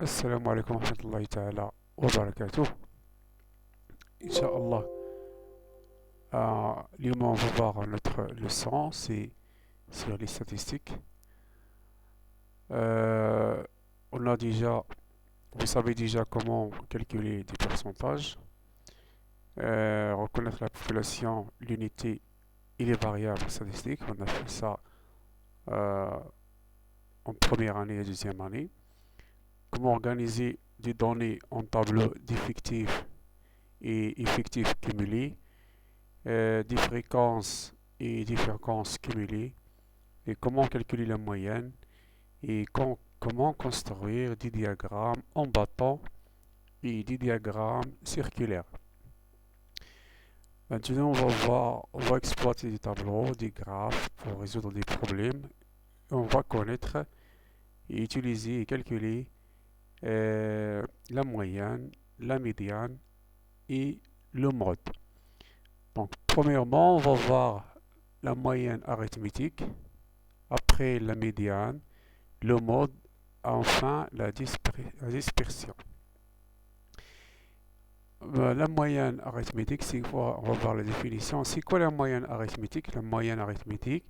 السلام عليكم ورحمة الله تعالى وبركاته. إن شاء الله, اليوم on va voir notre leçon, c'est sur les statistiques. Euh, on a déjà, vous savez déjà comment calculer des pourcentages, reconnaître la population, l'unité et les variables statistiques. On a fait ça euh, en première année et deuxième année. Comment organiser des données en tableau d'effectifs et effectifs cumulés, des fréquences et des fréquences cumulées, et comment calculer la moyenne, et comment construire des diagrammes en bâton et des diagrammes circulaires. Maintenant, on va exploiter des tableaux, des graphes pour résoudre des problèmes. On va connaître et utiliser et calculer la moyenne, la médiane et le mode. Donc, premièrement, on va voir la moyenne arithmétique, après la médiane, le mode, enfin la dispersion. La moyenne arithmétique, c'est quoi? On va voir la définition. C'est quoi la moyenne arithmétique? La moyenne arithmétique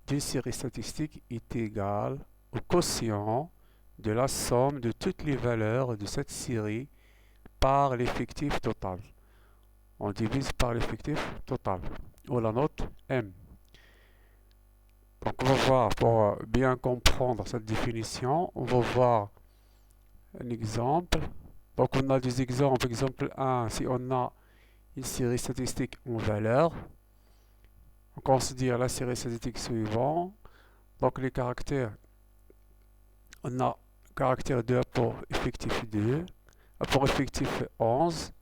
d'une série statistique est égale au quotient de la somme de toutes les valeurs de cette série par l'effectif total. On divise par l'effectif total, ou la note M. Donc on va voir, pour bien comprendre cette définition, on va voir un exemple. Donc on a des exemples. Exemple 1, si on a une série statistique en valeur, on considère la série statistique suivante. Donc les caractères, on a caractère 2 apport effectif 2, apport effectif 11,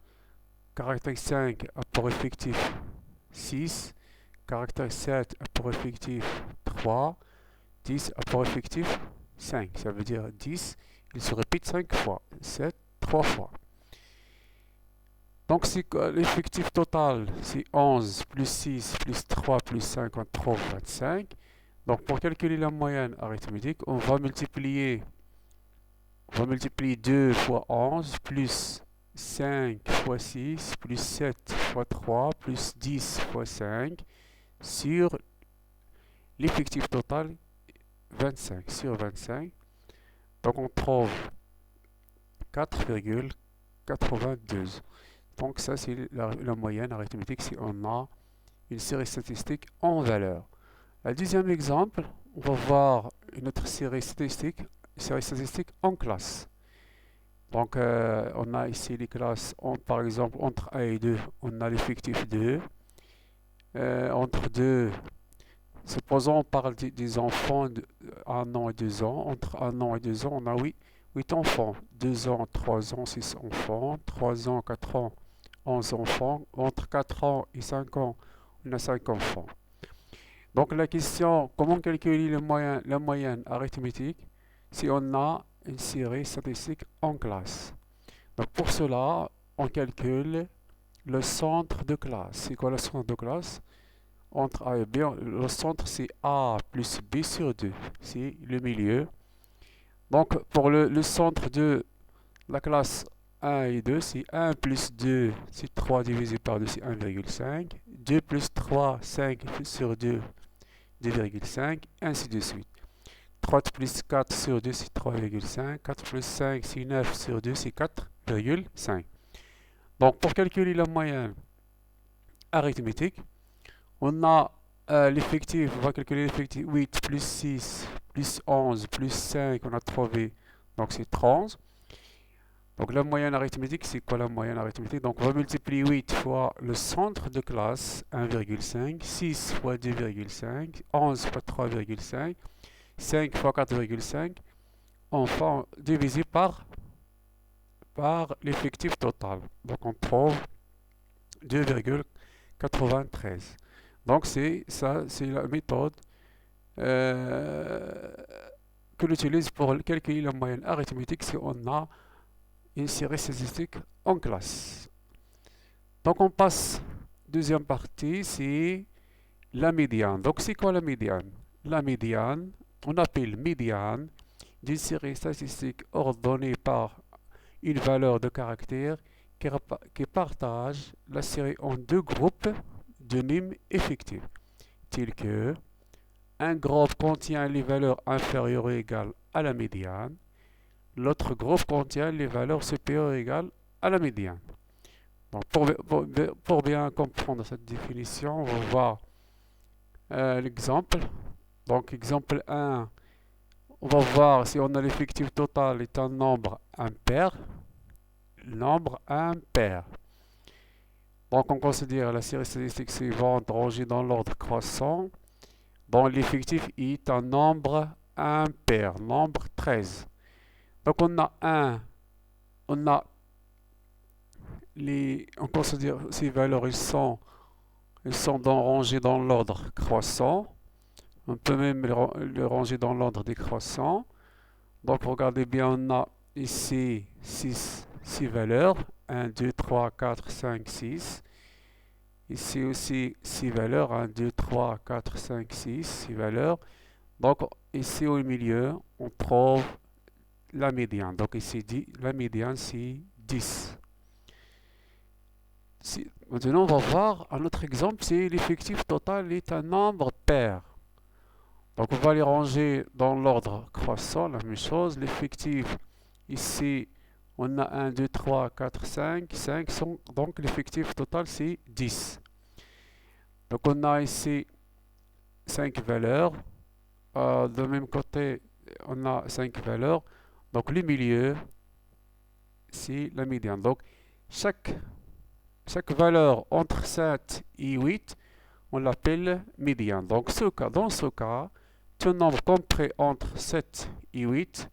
caractère 5 apport effectif 6, caractère 7 apport effectif 3, 10 apport effectif 5. Ça veut dire 10, il se répète 5 fois, 7, 3 fois. Donc l'effectif total, c'est 11 plus 6 plus 3 plus 5, on trouve 25. Donc pour calculer la moyenne arithmétique, on va multiplier 2 fois 11 plus 5 fois 6 plus 7 fois 3 plus 10 fois 5 sur l'effectif total 25 sur 25. Donc on trouve 4,92. Donc ça c'est la moyenne arithmétique si on a une série statistique en valeur. Le deuxième exemple, on va voir une autre série statistique en classe. Donc on a ici les classes, par exemple entre 1 et 2, on a l'effectif 2. Entre 2, supposons on parle des enfants de 1 an et 2 ans. Entre 1 an et 2 ans, on a 8 enfants. 2 ans, 3 ans, 6 enfants. 3 ans, 4 ans, 11 enfants. Entre 4 ans et 5 ans, on a 5 enfants. Donc la question, comment calculer la moyenne arithmétique si on a une série statistique en classe? Donc pour cela, on calcule le centre de classe. C'est quoi le centre de classe? Entre A et B, le centre c'est A plus B sur 2. C'est le milieu. Donc pour le centre de la classe 1 et 2, c'est 1 plus 2, c'est 3 divisé par 2, c'est 1,5. 2 plus 3, 5 sur 2, 2,5, ainsi de suite. 3 plus 4 sur 2, c'est 3,5. 4 plus 5, c'est 9 sur 2, c'est 4,5. Donc, pour calculer la moyenne arithmétique, on a l'effectif, on va calculer l'effectif 8 plus 6 plus 11 plus 5, on a trouvé, donc c'est 30. Donc la moyenne arithmétique, c'est quoi la moyenne arithmétique? Donc on va multiplier 8 fois le centre de classe, 1,5, 6 fois 2,5, 11 fois 3,5, 5 fois 4,5, enfin divisé par l'effectif total. Donc on trouve 2,93. Donc c'est la méthode que l'on utilise pour calculer la moyenne arithmétique si on a une série statistique en classe. Donc on passe, deuxième partie, c'est la médiane. Donc c'est quoi la médiane? La médiane, on appelle médiane d'une série statistique ordonnée par une valeur de caractère qui partage la série en deux groupes de mimes effectifs, tels que un groupe contient les valeurs inférieures ou égales à la médiane, l'autre groupe contient les valeurs supérieures ou égales à la médiane. Donc pour bien comprendre cette définition, on va voir l'exemple. Donc exemple 1, on va voir si on a l'effectif total est un nombre impair. Nombre impair. Donc on considère la série statistique suivante rangée dans l'ordre croissant, dont l'effectif est un nombre impair, nombre 13. Donc on considère ces valeurs, ils sont rangées dans l'ordre croissant. On peut même les ranger dans l'ordre décroissant. Donc regardez bien, on a ici 6 valeurs. 1, 2, 3, 4, 5, 6. Ici aussi 6 valeurs. 1, 2, 3, 4, 5, 6. 6 valeurs. Donc ici au milieu, on trouve la médiane. Donc ici, la médiane, c'est 10. Maintenant, on va voir un autre exemple, si l'effectif total est un nombre pair. Donc on va les ranger dans l'ordre croissant, la même chose. L'effectif, ici, on a 1, 2, 3, 4, 5, 5. Donc l'effectif total, c'est 10. Donc on a ici 5 valeurs. De même côté, on a 5 valeurs. Donc le milieu, c'est la médiane. Donc chaque valeur entre 7 et 8, on l'appelle médiane. Donc dans ce cas, tout nombre compris entre 7 et 8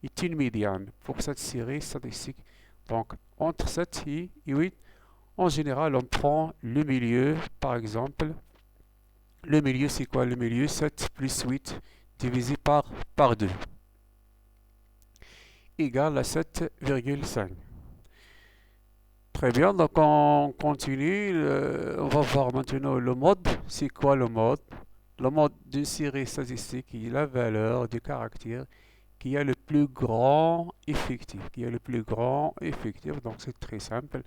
est une médiane pour cette série statistique. Donc entre 7 et 8, en général, on prend le milieu. Par exemple, le milieu, c'est quoi? Le milieu, 7 plus 8 divisé par 2 égale à 7,5. Très bien, donc on continue. On va voir maintenant le mode. C'est quoi le mode? Le mode d'une série statistique est la valeur du caractère qui a le plus grand effectif. Donc c'est très simple.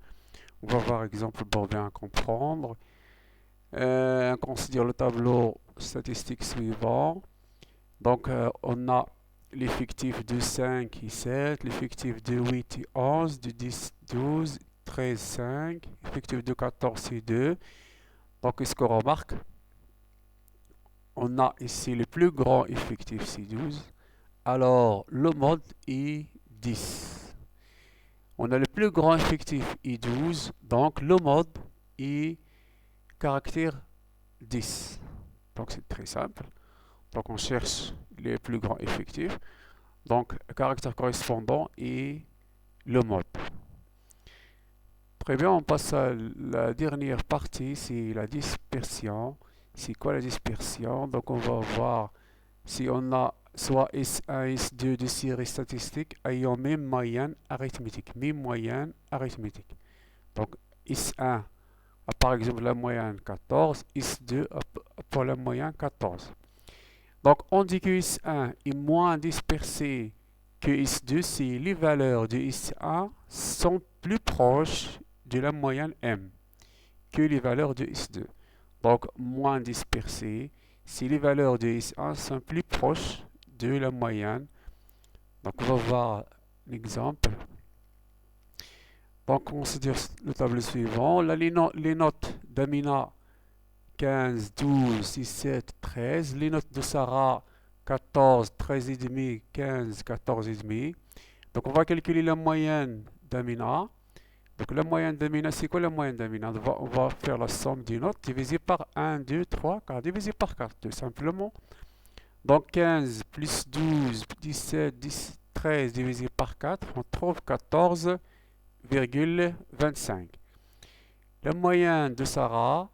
On va voir exemple pour bien comprendre. On considère le tableau statistique suivant. Donc on a l'effectif de 5 et 7, l'effectif de 8 et 11, de 10, 12, 13, 5, effectif de 14 et 2. Donc qu'est-ce qu'on remarque? On a ici le plus grand effectif, c'est 12. Alors le mode est 10. On a le plus grand effectif est 12, donc le mode est caractère 10. Donc c'est très simple. Donc on cherche les plus grands effectifs. Donc le caractère correspondant est le mode. Très bien, on passe à la dernière partie, c'est la dispersion. C'est quoi la dispersion? Donc on va voir si on a soit S1 et S2 de série statistique ayant même moyenne arithmétique. Donc S1 a par exemple la moyenne 14, S2 a pour la moyenne 14. Donc on dit que S1 est moins dispersé que S2 si les valeurs de S1 sont plus proches de la moyenne M que les valeurs de S2. Donc moins dispersé si les valeurs de S1 sont plus proches de la moyenne. Donc on va voir l'exemple. Donc on considère le tableau suivant. Là, les notes d'Amina 15, 12, 17, 13. Les notes de Sarah 14, 13,5, 15, 14,5. Donc on va calculer la moyenne d'Amina. Donc la moyenne d'Amina, c'est quoi la moyenne d'Amina? On va faire la somme des notes divisée par 1, 2, 3, 4, divisé par 4, tout simplement. Donc 15 plus 12, 17, 10, 13 divisé par 4, on trouve 14,25. La moyenne de Sarah,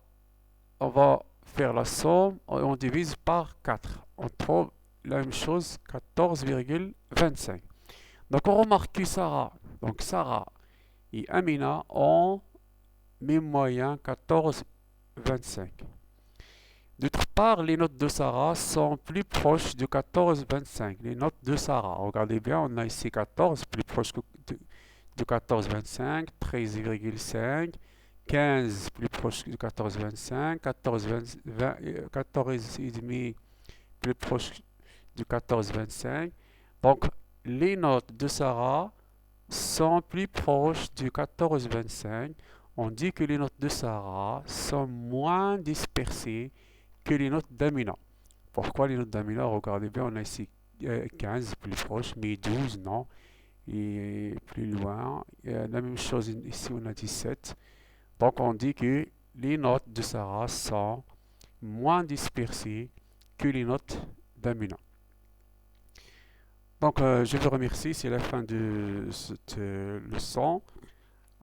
on va faire la somme, on divise par 4. On trouve la même chose, 14,25. Donc on remarque que Sarah et Amina ont même moyen 14,25. D'autre part, les notes de Sarah sont plus proches du 14-25. Les notes de Sarah, regardez bien, on a ici 14, plus proche du 14-25, 13,5, 15 plus proche du 14-25, 14,5 plus proche du 14-25. Donc, les notes de Sarah sont plus proches du 14-25. On dit que les notes de Sarah sont moins dispersées que les notes d'Amina. Pourquoi les notes d'Amina? Regardez bien, on a ici 15 plus proche, mais 12 non. Et plus loin, la même chose ici, on a 17. Donc on dit que les notes de Sarah sont moins dispersées que les notes d'Amina. Donc je vous remercie, c'est la fin de cette leçon.